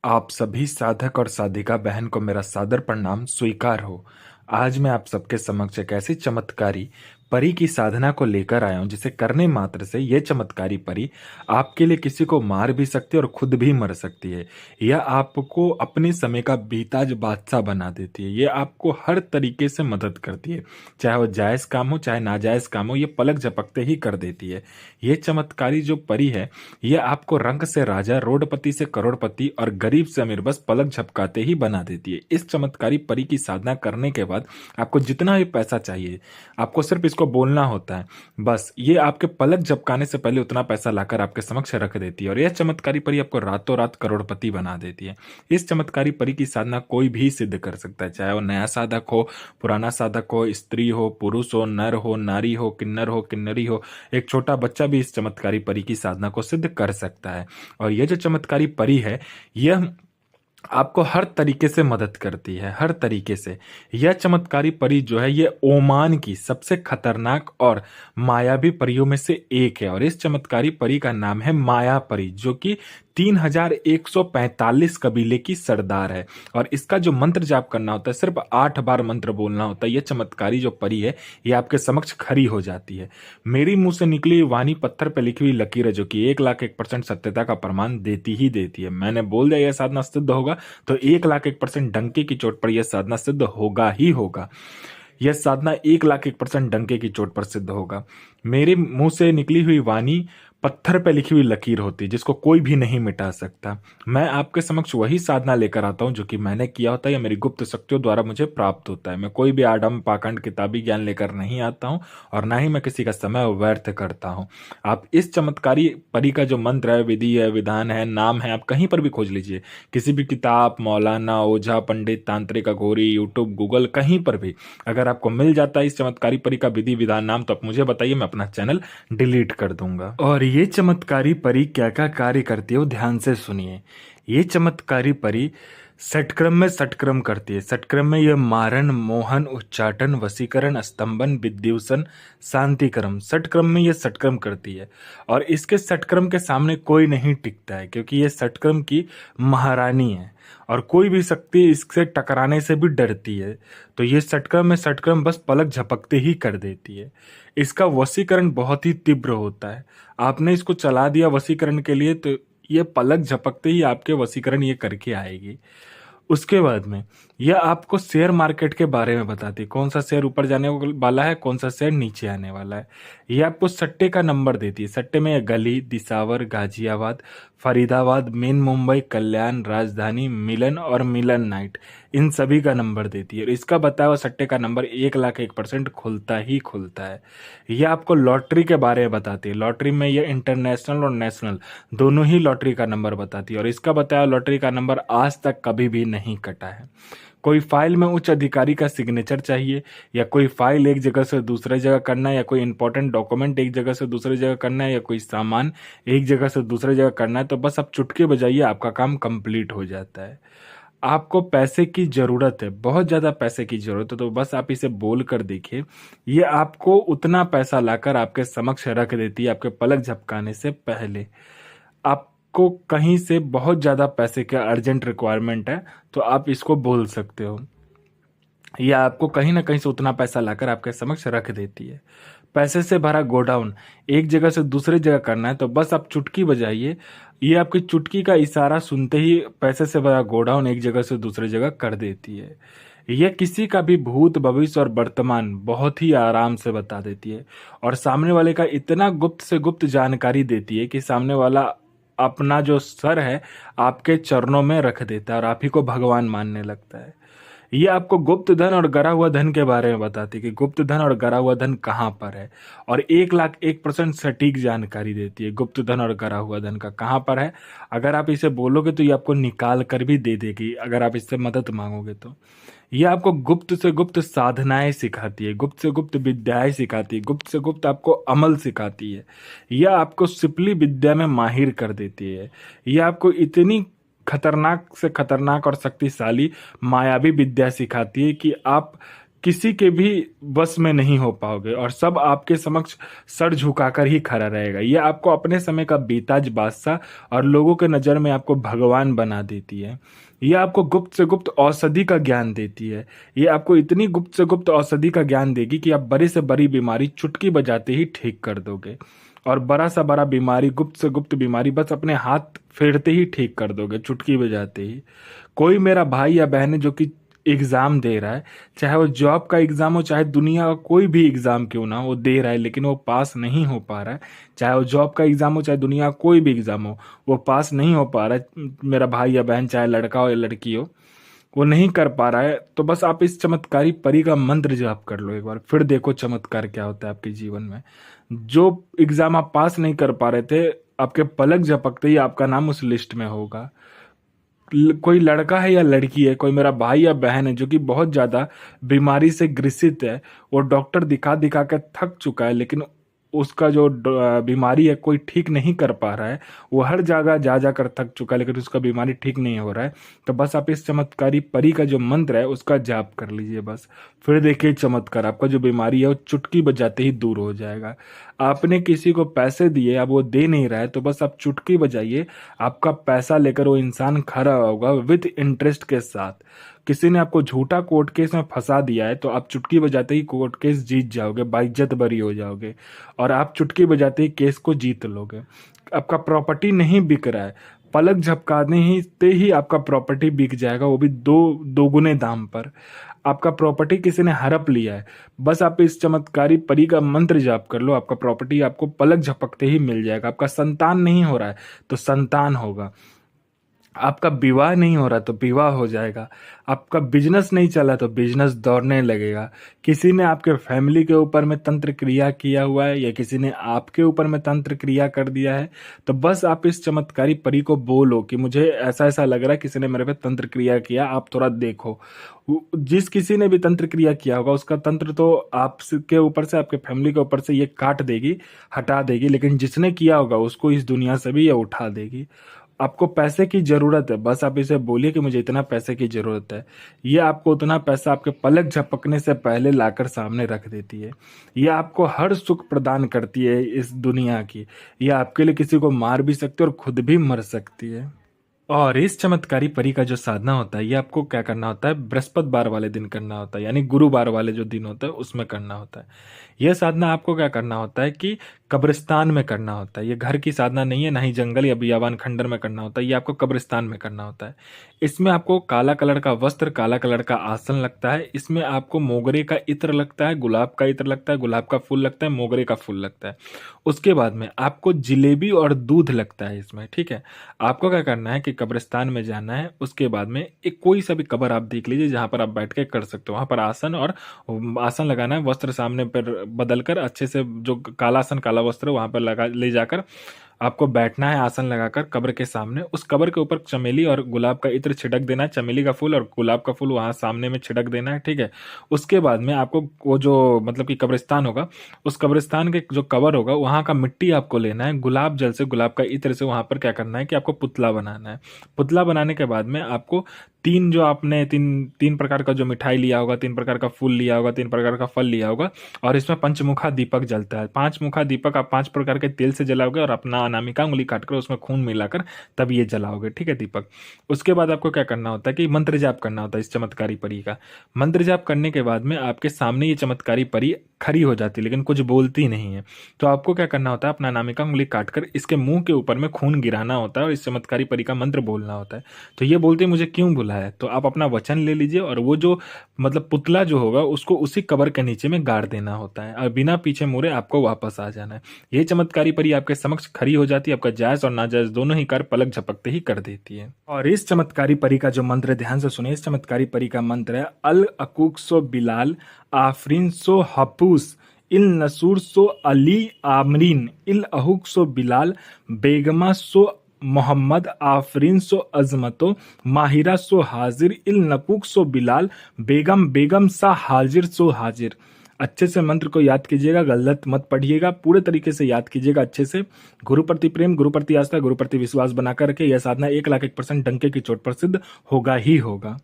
आप सभी साधक और साधिका बहन को मेरा सादर प्रणाम स्वीकार हो। आज मैं आप सबके समक्ष एक ऐसी चमत्कारी परी की साधना को लेकर आया हूं जिसे करने मात्र से यह चमत्कारी परी आपके लिए किसी को मार भी सकती है और खुद भी मर सकती है। यह आपको अपने समय का बेताज बादशाह बना देती है। यह आपको हर तरीके से मदद करती है, चाहे वो जायज काम हो चाहे नाजायज काम हो, ये पलक झपकते ही कर देती है। ये चमत्कारी जो परी है, यह आपको रंग से राजा, रोडपति से करोड़पति और गरीब से अमीर बस पलक झपकाते ही बना देती है। इस चमत्कारी परी की साधना करने के बाद आपको जितना भी पैसा चाहिए, आपको सिर्फ इसको बोलना होता है। बस ये आपके पलक झपकाने से पहले उतना पैसा लाकर आपके समक्ष रख देती है और यह चमत्कारी परी आपको रातों रात करोड़पति बना देती है। इस चमत्कारी परी की साधना कोई भी सिद्ध कर सकता है, चाहे वो नया साधक हो, पुराना साधक हो, स्त्री हो, पुरुष हो, नर हो, नारी हो, किन्नरी हो, एक छोटा बच्चा भी इस चमत्कारी परी की साधना को सिद्ध कर सकता है। और यह जो चमत्कारी परी है, यह आपको हर तरीके से मदद करती है, हर तरीके से। यह चमत्कारी परी जो है, ये ओमान की सबसे खतरनाक और मायावी परियों में से एक है। और इस चमत्कारी परी का नाम है माया परी, जो कि 3145 कबीले की सरदार है। और इसका जो मंत्र जाप करना होता है, सिर्फ 8 बार मंत्र बोलना होता है। यह चमत्कारी जो परी है, ये आपके समक्ष खड़ी हो जाती है। मेरी मुंह से निकली वाणी पत्थर पर लिखी हुई लकीर है, जो कि 1,01% सत्यता का प्रमाण देती ही देती है। मैंने बोल दिया यह साधना सिद्ध होगा, तो 1,01% डंके की चोट पर यह साधना सिद्ध होगा ही होगा। यह साधना 1,01% डंके की चोट पर सिद्ध होगा। मेरे मुंह से निकली हुई वाणी पत्थर पे लिखी हुई लकीर होती है, जिसको कोई भी नहीं मिटा सकता। मैं आपके समक्ष वही साधना लेकर आता हूं जो कि मैंने किया होता है या मेरी गुप्त शक्तियों द्वारा मुझे प्राप्त होता है। मैं कोई भी आडम पाखंड किताबी ज्ञान लेकर नहीं आता हूं और ना ही मैं किसी का समय व्यर्थ करता हूं। आप इस चमत्कारी परी का जो मंत्र है, विधि है, विधान है, नाम है, आप कहीं पर भी खोज लीजिए। किसी भी किताब, मौलाना, ओझा, पंडित, तांत्रिक, अघोरी, यूट्यूब, गूगल, कहीं पर भी अगर आपको मिल जाता है इस चमत्कारी परी का विधि विधान नाम, तो आप मुझे बताइए, मैं अपना चैनल डिलीट कर दूंगा। और ये चमत्कारी परी क्या क्या कार्य करती है वो ध्यान से सुनिए। ये चमत्कारी परी षटक्रम में षटक्रम करती है। षटक्रम में यह मारण, मोहन, उच्चाटन, वशीकरण, स्तंभन, विद्युषण, शांतिक्रम, षटक्रम में यह षटक्रम करती है। और इसके षटक्रम के सामने कोई नहीं टिकता है, क्योंकि यह षटक्रम की महारानी है और कोई भी शक्ति इससे टकराने से भी डरती है। तो ये षटक्रम में षटक्रम बस पलक झपकते ही कर देती है। इसका वशीकरण बहुत ही तीव्र होता है। आपने इसको चला दिया वशीकरण के लिए, तो ये पलक झपकते ही आपके वशीकरण ये करके आएगी। उसके बाद में यह आपको शेयर मार्केट के बारे में बताती है, कौन सा शेयर ऊपर जाने वाला है, कौन सा शेयर नीचे आने वाला है। यह आपको सट्टे का नंबर देती है। सट्टे में यह गली, दिसावर, गाजियाबाद, फरीदाबाद, मेन मुंबई, कल्याण, राजधानी, मिलन और मिलन नाइट, इन सभी का नंबर देती है। और इसका बताया हुआ सट्टे का नंबर 1,01% खुलता ही खुलता है। यह आपको लॉटरी के बारे में बताती है। लॉटरी में यह इंटरनेशनल और नेशनल दोनों ही लॉटरी का नंबर बताती है। और इसका बताया लॉटरी का नंबर आज तक कभी भी नहीं कटा है। कोई फाइल में उच्च अधिकारी का सिग्नेचर चाहिए, या कोई फाइल एक जगह से दूसरे जगह करना है, या कोई इंपॉर्टेंट डॉक्यूमेंट एक जगह से दूसरी जगह करना है, या कोई सामान एक जगह से दूसरी जगह करना है, तो बस आप चुटकी बजाइए, आपका काम कंप्लीट हो जाता है। आपको पैसे की जरूरत है, बहुत ज्यादा पैसे की जरूरत है, तो बस आप इसे बोल कर देखिए। ये आपको उतना पैसा लाकर आपके समक्ष रख देती है आपके पलक झपकाने से पहले। आपको कहीं से बहुत ज्यादा पैसे का अर्जेंट रिक्वायरमेंट है, तो आप इसको बोल सकते हो। यह आपको कहीं ना कहीं से उतना पैसा लाकर आपके समक्ष रख देती है। पैसे से भरा गोडाउन एक जगह से दूसरी जगह करना है, तो बस आप चुटकी बजाइए। ये आपकी चुटकी का इशारा सुनते ही पैसे से भरा गोडाउन एक जगह से दूसरी जगह कर देती है। यह किसी का भी भूत, भविष्य और वर्तमान बहुत ही आराम से बता देती है। और सामने वाले का इतना गुप्त से गुप्त जानकारी देती है कि सामने वाला अपना जो सर है आपके चरणों में रख देता है और आप ही को भगवान मानने लगता है। ये आपको गुप्त धन और गरा हुआ धन के बारे में बताती है कि गुप्त धन और गरा हुआ धन कहाँ पर है, और 1,01% सटीक जानकारी देती है गुप्त धन और गरा हुआ धन का कहाँ पर है। अगर आप इसे बोलोगे तो ये आपको निकाल कर भी दे देगी, अगर आप इससे मदद मांगोगे तो। ये आपको गुप्त से गुप्त साधनाएं सिखाती है, गुप्त से गुप्त विद्याएं सिखाती है, गुप्त से गुप्त आपको अमल सिखाती है। यह आपको सिपली विद्या में माहिर कर देती है। यह आपको इतनी खतरनाक से खतरनाक और शक्तिशाली मायावी विद्या सिखाती है कि आप किसी के भी बस में नहीं हो पाओगे और सब आपके समक्ष सर झुकाकर ही खड़ा रहेगा। ये आपको अपने समय का बेताज बादशाह और लोगों के नज़र में आपको भगवान बना देती है। ये आपको गुप्त से गुप्त औषधि का ज्ञान देती है। ये आपको इतनी गुप्त से गुप्त औषधि का ज्ञान देगी कि आप बड़ी से बड़ी बीमारी चुटकी बजाते ही ठीक कर दोगे, और बड़ा सा बड़ा बीमारी, गुप्त से गुप्त बीमारी बस अपने हाथ फेरते ही ठीक कर दोगे, चुटकी बजाते ही। कोई मेरा भाई या बहन है जो कि एग्जाम दे रहा है, चाहे वो जॉब का एग्जाम हो, चाहे दुनिया का कोई भी एग्जाम क्यों ना हो, वो दे रहा है लेकिन वो पास नहीं हो पा रहा है। चाहे वो जॉब का एग्जाम हो, चाहे दुनिया का कोई भी एग्जाम हो, वो पास नहीं हो पा रहा है, मेरा भाई या बहन, चाहे लड़का हो या लड़की हो, वो नहीं कर पा रहा है। तो बस आप इस चमत्कारी परी का मंत्र जाप कर लो एक बार, फिर देखो चमत्कार क्या होता है आपके जीवन में। जो एग्जाम आप पास नहीं कर पा रहे थे, आपके पलक झपकते ही आपका नाम उस लिस्ट में होगा। कोई लड़का है या लड़की है, कोई मेरा भाई या बहन है जो कि बहुत ज्यादा बीमारी से ग्रसित है, वो डॉक्टर दिखा दिखा के थक चुका है, लेकिन उसका जो बीमारी है कोई ठीक नहीं कर पा रहा है, वो हर जगह जा जाकर थक चुका है लेकिन उसका बीमारी ठीक नहीं हो रहा है। तो बस आप इस चमत्कारी परी का जो मंत्र है उसका जाप कर लीजिए बस, फिर देखिए चमत्कार, आपका जो बीमारी है वो चुटकी बजाते ही दूर हो जाएगा। आपने किसी को पैसे दिए, अब वो दे नहीं रहा है, तो बस आप चुटकी बजाइए, आपका पैसा लेकर वो इंसान खड़ा होगा विद इंटरेस्ट के साथ। किसी ने आपको झूठा कोर्ट केस में फंसा दिया है, तो आप चुटकी बजाते ही कोर्ट केस जीत जाओगे, बाइज्जत बरी हो जाओगे, और आप चुटकी बजाते ही केस को जीत लोगे। आपका प्रॉपर्टी नहीं बिक रहा है, पलक झपकाने ही ते ही आपका प्रॉपर्टी बिक जाएगा, वो भी दोगुने दाम पर। आपका प्रॉपर्टी किसी ने हड़प लिया है, बस आप इस चमत्कारी परी का मंत्र जाप कर लो, आपका प्रॉपर्टी आपको पलक झपकते ही मिल जाएगा। आपका संतान नहीं हो रहा है तो संतान होगा, आपका विवाह नहीं हो रहा तो विवाह हो जाएगा, आपका बिजनेस नहीं चला तो बिजनेस दौड़ने लगेगा। किसी ने आपके फैमिली के ऊपर में तंत्र क्रिया किया हुआ है या किसी ने आपके ऊपर में तंत्र क्रिया कर दिया है, तो बस आप इस चमत्कारी परी को बोलो कि मुझे ऐसा ऐसा लग रहा है किसी ने मेरे पे तंत्र क्रिया किया, आप थोड़ा देखो। जिस किसी ने भी तंत्र क्रिया किया होगा उसका तंत्र तो आपके ऊपर से, आपके फैमिली के ऊपर से ये काट देगी, हटा देगी, लेकिन जिसने किया होगा उसको इस दुनिया से भी ये उठा देगी। आपको पैसे की जरूरत है, बस आप इसे बोलिए कि मुझे इतना पैसे की जरूरत है, ये आपको उतना पैसा आपके पलक झपकने से पहले लाकर सामने रख देती है। ये आपको हर सुख प्रदान करती है इस दुनिया की। ये आपके लिए किसी को मार भी सकती है और खुद भी मर सकती है। और इस चमत्कारी परी का जो साधना होता है, ये आपको क्या करना होता है, बृहस्पतिवार वाले दिन करना होता है, यानी गुरुवार वाले जो दिन होता है उसमें करना होता है। यह साधना आपको क्या करना होता है कि कब्रिस्तान में करना होता है। ये घर की साधना नहीं है, ना ही जंगल या बियाबान खंडर में करना होता है, ये आपको कब्रिस्तान में करना होता है। इसमें आपको काला कलर का वस्त्र, काला कलर का आसन लगता है, इसमें आपको मोगरे का इत्र लगता है, गुलाब का इत्र लगता है, गुलाब का फूल लगता है, मोगरे का फूल लगता है। उसके बाद में आपको जिलेबी और दूध लगता है इसमें, ठीक है। आपको क्या करना है कि कब्रिस्तान में जाना है, उसके बाद में एक कोई सा भी कब्र आप देख लीजिए जहां पर आप बैठ के कर सकते हो, वहां पर आसन और आसन लगाना है, वस्त्र सामने पर बदलकर अच्छे से, जो काला आसन काला वस्त्र वहां पर लगा ले जाकर आपको बैठना है आसन लगाकर कब्र के सामने। उस कब्र के ऊपर चमेली और गुलाब का इत्र छिड़क देना है, चमेली का फूल और गुलाब का फूल वहां सामने में छिड़क देना है, ठीक है। उसके बाद में आपको वो जो मतलब कि कब्रिस्तान होगा, उस कब्रिस्तान के जो कब्र होगा वहां का मिट्टी आपको लेना है, गुलाब जल से, गुलाब का इत्र से वहां पर क्या करना है कि आपको पुतला बनाना है। पुतला बनाने के बाद में आपको तीन जो आपने तीन तीन प्रकार का जो मिठाई लिया होगा, तीन प्रकार का फूल लिया होगा, तीन प्रकार का फल लिया होगा, और इसमें पंचमुखा दीपक जलता है। पांच मुखा दीपक आप 5 प्रकार के तेल से जलाओगे और अपना अनामिका उंगली काटकर उसमें खून मिलाकर तब ये जलाओगे, ठीक है, दीपक। उसके बाद आपको क्या करना होता है कि मंत्र जाप करना होता है इस चमत्कारी परी का। मंत्र जाप करने के बाद में आपके सामने ये चमत्कारी परी खड़ी हो जाती है लेकिन कुछ बोलती नहीं है। तो आपको क्या करना होता है, अपना अनामिका उंगली काटकर इसके मुंह के ऊपर में खून गिराना होता है और इस चमत्कारी परी का मंत्र बोलना होता है। तो ये बोलते मुझे क्यों बुलाया है, तो आप अपना वचन ले लीजिए और वो जो मतलब पुतला जो होगा उसको उसी कब्र के नीचे में गाड़ देना होता है और बिना पीछे मुड़े आपको वापस आ जाना है। ये चमत्कारी परी आपके समक्ष खड़ी हो जाती है, आपका जायज और नाजायज दोनों ही कार्य पलक झपकते ही कर देती है। और इस चमत्कारी परी का जो मंत्र, ध्यान से सुनिए, इस चमत्कारी परी का मंत्र है अल अकूक सो बिलाल आफरीन सो हपूस इल नसूर सो अली आमरीन इल अहुक सो बिलाल बेगमा सो मोहम्मद आफरीन सो अजमतो माहिरा सो हाजिर इल नपुक सो बिलाल बेगम बेगम सा हाजिर सो हाजिर। अच्छे से मंत्र को याद कीजिएगा, गलत मत पढ़िएगा, पूरे तरीके से याद कीजिएगा अच्छे से। गुरु प्रति प्रेम, गुरु प्रति आस्था, गुरु प्रति विश्वास बनाकर के यह साधना 1,01% डंके की चोट पर सिद्ध होगा ही होगा।